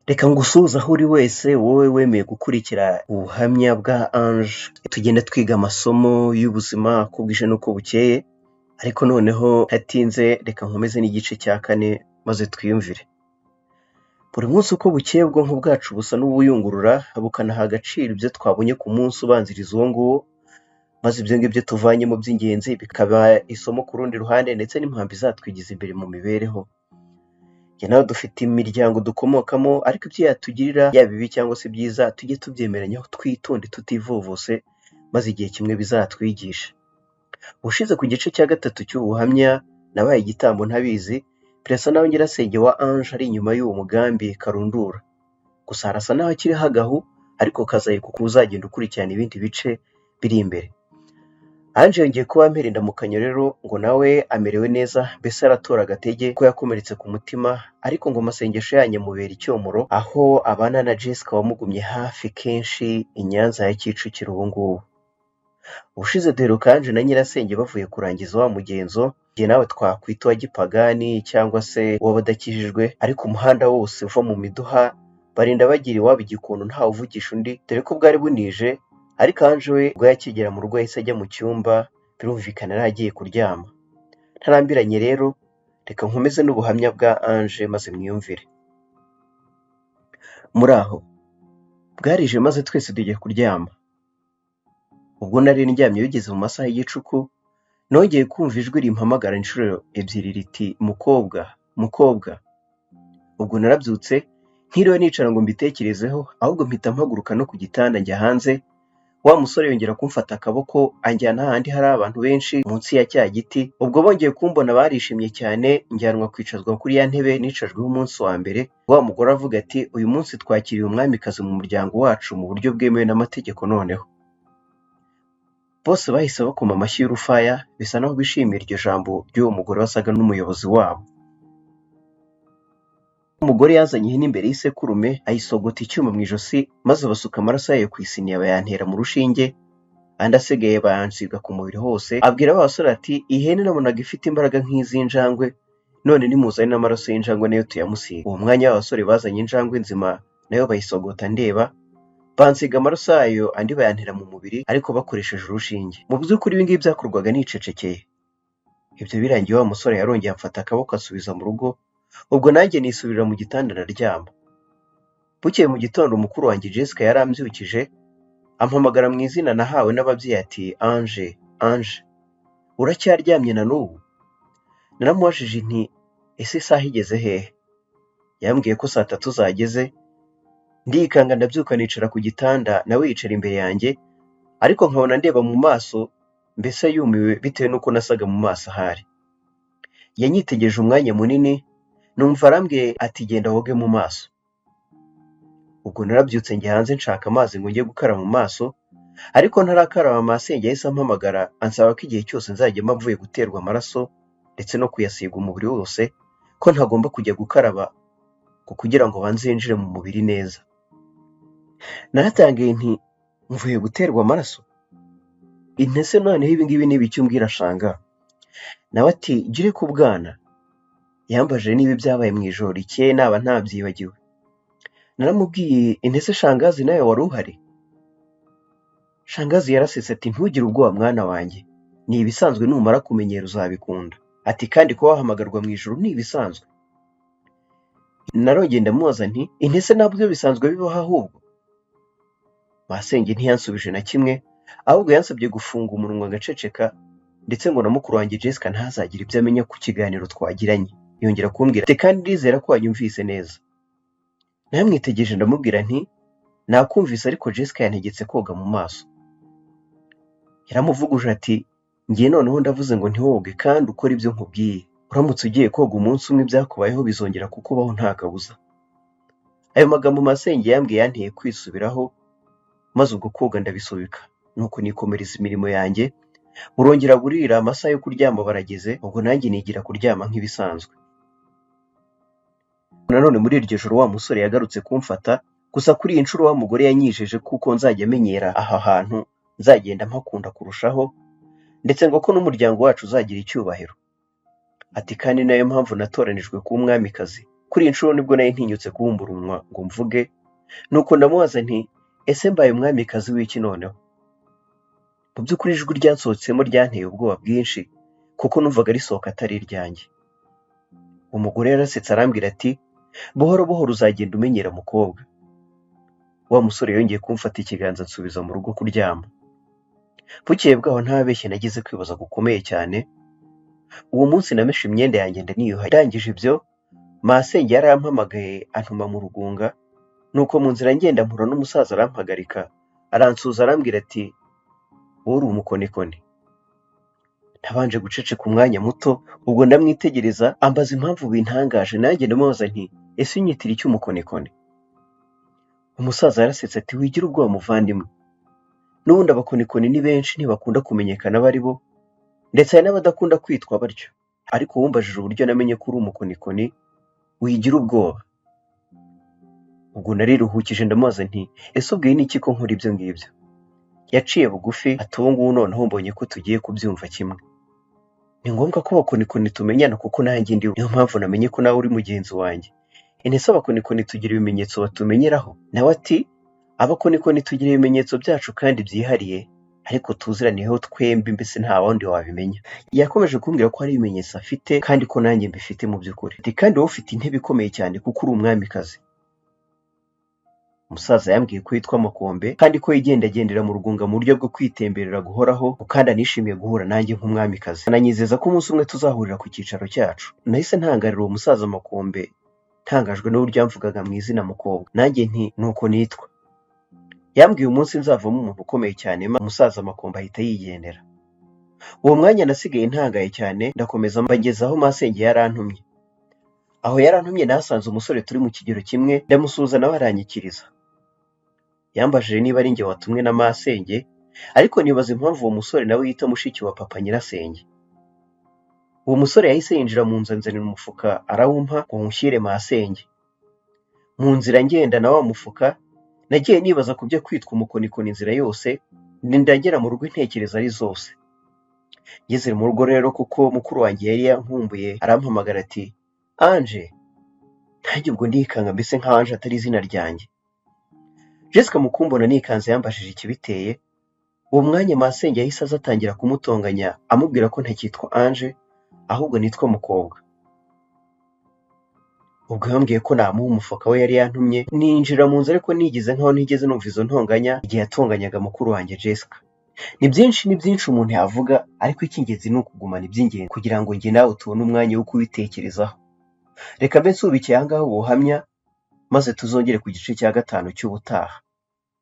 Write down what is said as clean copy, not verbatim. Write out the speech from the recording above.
Reka ngusuhuze aho uri wese wowe wemeye gukurikira ubuhamya bwa Ange, tugenda twiga amasomo y'ubuzima uko bwije n'uko bukeye, ariko noneho hatinze reka nkomeze n'igice cya kane maze twiyumvire. Buri munsi uko bukeye ubwonko bwacu busa n'ubuyungurura bukanaha agaciro ibyo twabonye ku munsi ubanziriza uwo nguwo, maze ibyo ngibyo tuvanyemo by'ingenzi bikaba isomo ku rundi ruhande ndetse n'impamvu izatwigiza imbere mu mibereho. Nawe dufite imiryango dukomokamo, ariko ibyo yatugirira yaba ibi cyangwa se byiza tujye tubyemeranyaho twitonde tutivovose, maze igihe kimwe bizatwigisha. Ushize ku gice cya gatatu cy'ubuhamya nabaye igitambo ntabizi, birasa naho nyirasenge wa Ange ari inyuma y'uwo mugambi karundura. Gusa harasa naho akiriho agahu, ariko kazaye kuko uzagenda ukurikirana ibindi bice biri imbere. Ange yongeye kuba mperindamukanyo rero ngo nawe amerewe neza, mbese aratora agatege ko yakomeretse ku mutima, ariko ngo amasengesho yanyamubera icyomoro, aho abana na Jessica wamugumye hafi kenshi i Nyanza ya Kicukiro ubu ngubu. Ubushize duheruka Ange na nyirasenge bavuye kurangiza wa mugenzo, igihe nawe twakwita uwa gipagani cyangwa se uw'abadakijijwe, ariko umuhanda wose uva mu Miduha barinda bagira iwabo igikondo ntawe uvugisha undi, dore ko bwari bunije. Ariko Ange we ubwo yakigera mu rugo yahise ajya mu cyumba, birumvikana yari agiye kuryama. Ntarambiranye rero, reka nkomeze n'ubuhamya bwa Ange maze mwiyumvire. Muri aho bwarije maze twese tujya kuryama. Ubwo nari ndyamye bigeze mu masaha y'igicuku, nongeye kumva ijwi rimpamagara inshuro ebyiri riti mukobwa, mukobwa. Ubwo narabyutse ntiriwe nicara ngo mbitekerezeho, ahubwo mpita mpaguruka no ku gitanda njya hanze. Wa musore yongera kumfata akaboko anjyana ahandi hari abantu benshi munsi ya cya giti. Ubwo bongeye kumbona barishimye cyane, njyanwa kwicazwa kuri ya ntebe nicajweho umunsi wa mbere. Wa mugore avuga ati uyu munsi twakiriye umwamikazi mu muryango wacu mu buryo bwemewe n'amategeko. Noneho bose bahise bakoma amashyi y'urufaya, bisa naho bishimiye iryo jambo ry'uwo mugore wasaga n'umuyobozi wabo. Umugore yazanye ihene imbere y'isekurume, ayisogota icyuma mu ijosi, maze basuka amaraso yayo ku isiniya bayantera mu rushinge, andi asigaye bayansiga ku mubiri hose. Abwira ba basore ati ihene nabonaga ifite imbaraga nk'iz'injangwe, none nimuzane n'amaraso y'injangwe nayo tuyamusiga. Uwo mwanya w'abasore bazanye injangwe nzima nayo bayisogota ndeba, bansiga amaraso yayo andi bayantera mu mubiri, ariko bakoresheje urushinge. Mu by'ukuri ibi ngibi byakorwaga nicecekeye. Ibyo birangiye wa musore yarongeye amfata akaboko asubiza mu rugo, ubwo nanjye nisubirira mu gitanda ndaryama. Bukeye mu gitondo umukuru wanjye Jessica yarambyukije, ampamagara mu izina nahawe n'ababyeyi ati Ange, Ange, uracyaryamye na n'ubu? Naramubajije nti ese isaha igeze hehe? Yambwiye ko 3:00 zageze. Ndikanga ndabyuka nicara ku gitanda, nawe yicara imbere yanjye, ariko nkabona ndeba mu maso, mbese yumiwe bitewe n'uko nasaga mu maso ahari. Yanyitegereje umwanya munini, numva arambwiye ati genda woge mu maso. Ubwo narabyutse njya hanze nshaka amazi ngo njye gukaraba mu maso, ariko ntarakaraba masenge yahise ampamagara ansaba ko igihe cyose nzajya mvuye guterwa amaraso ndetse no kuyasiga umubiri wose, ko ntagomba kujya gukaraba kugira ngo banze yinjire mu mubiri neza. Naratangiye nti mvuye guterwa amaraso, intese noneho ibi ngibi ni ibiki umbwira Shanga? Nawe ati gire ku bwana. Yambaje niba byabaye mu ijoro rikeye naba ntabyibagiwe. Naramubwiye intese Shangazi nawe wari uhari? Shangazi yarasetse ati ntugire ubwoba mwana wanjye, ni ibisanzwe numara kumenyera uzabikunda. Ati kandi kuba wahamagarwa mu ijoro ni ibisanzwe. Narongeye ndamubaza nti intese ntabwo bisanzwe bibaho ahubwo? Masenge ntiyansubije na kimwe, ahubwo yansabye gufunga umunwa ngaceceka, ndetse ngo na mukuru wanjye Jessica ntazagire ibyo amenya ku kiganiro twagiranye. Yongera kumbwira ati kandi ndizera ko wanyumvise neza. Namwitegereje ndamubwira nti nakumvise, ariko Jessica yantegetse koga mu maso. Yaramuvuguje ati ngiye noneho ndavuze ngo ntiwoge kandi ukora ibyo nkubwiye. Uramutse ugiye koga umunsi umwe ibyakubayeho bizongera kukubaho nta kabuza. Ayo magambo Masenge yambwiye yanteye kwisubiraho, maze ubwo koga ndabisubika, nuko nikomereza imirimo yanjye. Burongera burira, amasaha yo kuryama barageze, ubwo nanjye nigira kuryama nk'ibisanzwe. Nanone muri iryo joro wa musore yagarutse kumfata, gusa kuri iyi nshuro wa mugore yanyijeje kuko nzajya amenyera aha hantu, nzagenda mpakunda kurushaho, ndetse ngo ko n'umuryango wacu uzagira icyubahiro. Ati kandi nayo mpamvu natoranijwe kuba umwamikazi, Kuri iyi nshuro nibwo nari ntinyutse kubumbura umunwa ngo mvuge, nuko ndamubaza nti ese mbaye umwamikazi w'iki noneho? Mu by'ukuri ijwi ryansohotsemo ryanteye ubwoba bwinshi kuko numvaga risohoka atari iryanjye. Umugore yarasetse arambwira ati buhoro buhoro uzagenda umenyera mukobwa. Wa musore yongeye kumfata ikiganza nsubiza mu rugo kuryama. Bukeye bwaho ntabeshye nagize kwibaza gukomeye cyane. Uwo munsi nameshe imyenda yanjye ndaniyuha. Ndangije ibyo masenge yarampamagaye antuma mu rugunga, nuko mu nzira ngenda mpura n'umusaza arampagarika aransuza arambwira ati wowe uri umukonikoni. Ntabanje guceceka umwanya muto, ubwo ndamwitegereza ambaza impamvu bintangaje, nanjye ndamubaza nti ese unyitira iki umukonikoni? Umusaza yarasetse ati wigira ubwoba muvandimwe, n'ubundi abakonikoni ni benshi ntibakunda kumenyekana abo ari bo, ndetse hari n'abadakunda kwitwa batyo, ariko wumbajije uburyo namenye ko uri umukonikoni wigira ubwoba. Ubwo nariruhukije ndamubaza nti ese ubwiye n'iki ko nkora ibyo ngibyo? Yaciye bugufi ati ubu ngubu noneho mbonye ko tugiye kubyumva kimwe. Ni ngombwa ko abakonikoni tumenyana kuko nanjye ndiwe, niyo mpamvu namenye ko nawe uri mugenzi wanjye. Ese abakonikoni tugira ibimenyetso batumenyeraho? Nawe ati abakonikoni tugira ibimenyetso byacu kandi byihariye, ariko tuziraniyeho twembi, mbese nta wundi wabimenya. Yakomeje kumbwira ko hari ibimenyetso afite kandi ko nanjye mbifite mu by'ukuri. Kandi wowe ufite intebe ikomeye cyane kuko uri umwamikazi. Umusaza yambwiye ko yitwa Makombe kandi ko yigendagendera mu rugunga mu buryo bwo kwitemberera guhoraho, kandi anishimiye guhura nanjye nk'umwamikazi. Ananyizeza ko umunsi umwe tuzahurira ku cyicaro cyacu. Nahise ntangarira uwo musaza Makombe, ntangajwe n'uburyo yamvugaga mu izina mukobwa. Nanjye nti nuko nitwa. Yambwiye umunsi nzavamo umuntu ukomeye cyane. Umusaza Makombe ahita yigendera. Uwo mwanya nasigaye ntangaye cyane, ndakomeza mbageza aho masenge yarantumye. Aho yarantumye nahasanze umusore turi mu kigero kimwe, ndamusuhuza nawe aranyikiriza. Yambajije niba ari njye watumwe na masenge, ariko nibaza impamvu uwo musore nawe yita mushiki wa papa nyirasenge. Uwo musore yahise yinjira mu nzu anzanira umufuka arawumpa ngo nywushyire masenge. Mu nzira ngenda na wa mufuka nagiye nibaza ku byo kwitwa umukonikoni inzira yose, ndagera mu rugo intekerezo ari zose. Ngeze mu rugo rero kuko mukuru wanjye yari yankumbuye arampamagara ati Ange. Nanjye ubwo ndikanga mbese nka Ange atari izina ryanjye. Jessica mukumbona nikanze yambashije ikibiteye. Uwo mwanya masenge yahise aza atangira kumutonganya amubwira ko ntakitwa Ange ahubwo nitwa Mukobwa. Ubwo yambwiye ko namuha umufuka we yari yantumye, ninjira mu nzu ariko nigize nkaho ntigeze numva izo ntonganya igihe yatonganyaga mukuru wanjye Jessica. Ni byinshi umuntu yavuga, ariko icy'ingenzi ni ukugumana iby'ingenzi kugira ngo njye nawe tubone umwanya wo kubitekerezaho. Reka mbe nsubikiye aha ngaha ubuhamya, maze tuzongere ku gice cya 5 cy'ubutaha.